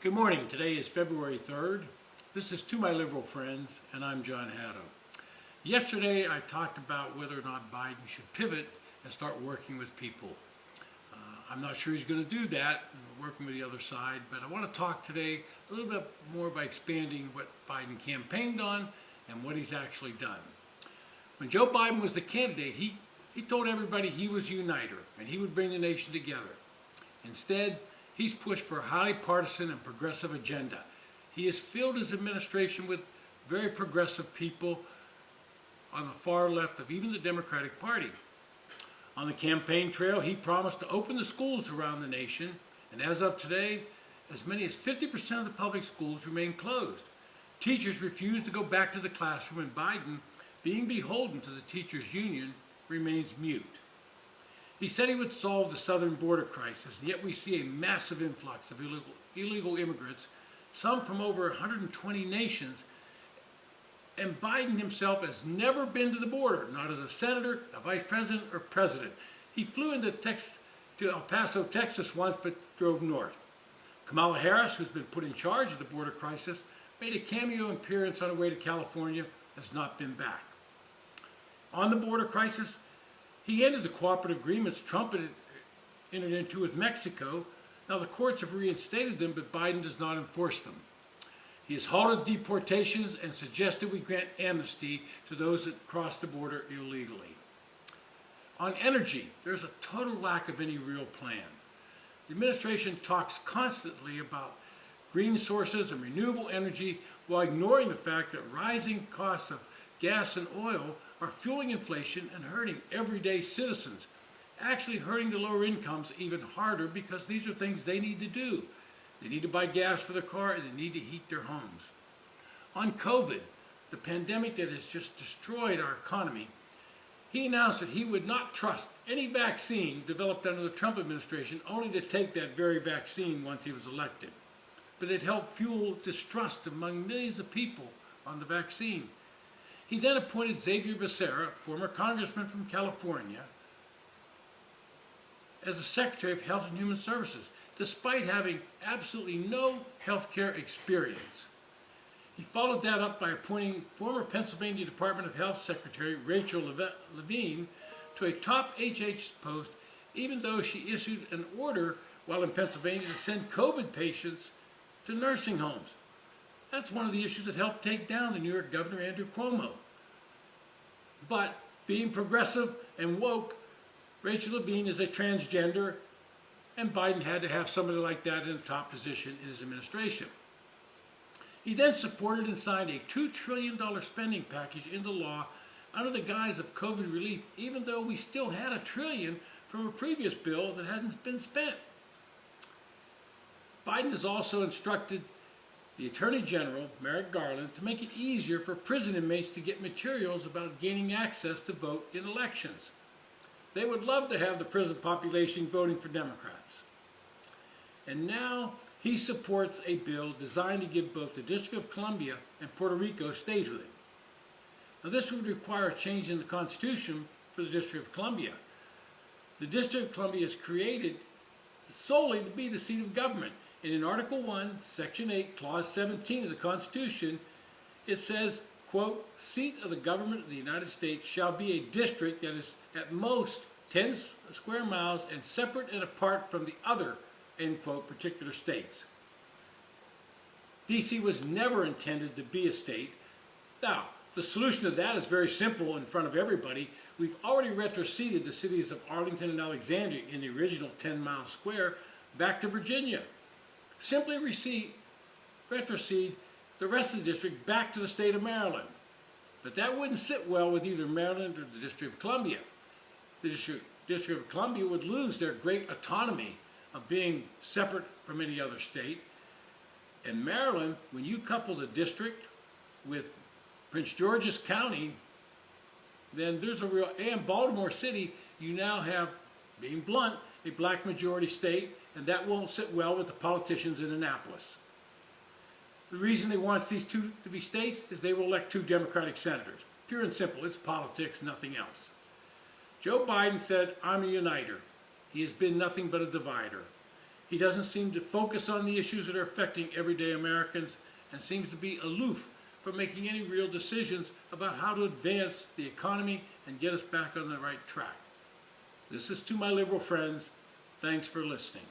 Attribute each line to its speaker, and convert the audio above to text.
Speaker 1: Good morning. Today is February 3rd. This is To My Liberal Friends, and I'm John Haddo. Yesterday I talked about whether or not Biden should pivot and start working with people. I'm not sure he's going to do that, working with the other side, but I want to talk today a little bit more by expanding what Biden campaigned on and what he's actually done. When Joe Biden was the candidate, he told everybody he was a uniter and he would bring the nation together. Instead, he's pushed for a highly partisan and progressive agenda. He has filled his administration with very progressive people on the far left of even the Democratic Party. On the campaign trail, he promised to open the schools around the nation, and as of today, as many as 50% of the public schools remain closed. Teachers refuse to go back to the classroom, and Biden, being beholden to the teachers' union, remains mute. He said he would solve the southern border crisis, and yet we see a massive influx of illegal immigrants, some from over 120 nations, and Biden himself has never been to the border, not as a senator, a vice president, or president. He flew into El Paso, Texas once, but drove north. Kamala Harris, who's been put in charge of the border crisis, made a cameo appearance on her way to California, has not been back. On the border crisis, he ended the cooperative agreements Trump had entered into with Mexico. Now the courts have reinstated them, but Biden does not enforce them. He has halted deportations and suggested we grant amnesty to those that cross the border illegally. On energy, there's a total lack of any real plan. The administration talks constantly about green sources and renewable energy while ignoring the fact that rising costs of gas and oil are fueling inflation and hurting everyday citizens, actually hurting the lower incomes even harder because these are things they need to do. They need to buy gas for their car and they need to heat their homes. On COVID, the pandemic that has just destroyed our economy, he announced that he would not trust any vaccine developed under the Trump administration, only to take that very vaccine once he was elected. But it helped fuel distrust among millions of people on the vaccine. He then appointed Xavier Becerra, former congressman from California, as the Secretary of Health and Human Services, despite having absolutely no healthcare experience. He followed that up by appointing former Pennsylvania Department of Health Secretary Rachel Levine to a top HH post, even though she issued an order while in Pennsylvania to send COVID patients to nursing homes. That's one of the issues that helped take down the New York Governor Andrew Cuomo. But being progressive and woke, Rachel Levine is a transgender, and Biden had to have somebody like that in a top position in his administration. He then supported and signed a $2 trillion spending package into law under the guise of COVID relief, even though we still had $1 trillion from a previous bill that hadn't been spent. Biden has also instructed the Attorney General, Merrick Garland, to make it easier for prison inmates to get materials about gaining access to vote in elections. They would love to have the prison population voting for Democrats. And now he supports a bill designed to give both the District of Columbia and Puerto Rico statehood. Now this would require a change in the Constitution for the District of Columbia. The District of Columbia is created solely to be the seat of government. And in Article 1, Section 8, Clause 17 of the Constitution, it says, quote, "Seat of the government of the United States shall be a district that is at most 10 square miles and separate and apart from the other," end quote, particular states. D.C. was never intended to be a state. Now, the solution to that is very simple in front of everybody. We've already retroceded the cities of Arlington and Alexandria in the original 10-mile square back to Virginia. Simply retrocede the rest of the district back to the state of Maryland. But that wouldn't sit well with either Maryland or the District of Columbia. The District of Columbia would lose their great autonomy of being separate from any other state. And Maryland, when you couple the district with Prince George's County, then there's a real, and Baltimore City, you now have, being blunt, a black majority state, and that won't sit well with the politicians in Annapolis. The reason they want these two to be states is they will elect 2 Democratic senators. Pure and simple, it's politics, nothing else. Joe Biden said, "I'm a uniter." He has been nothing but a divider. He doesn't seem to focus on the issues that are affecting everyday Americans and seems to be aloof from making any real decisions about how to advance the economy and get us back on the right track. This is To My Liberal Friends. Thanks for listening.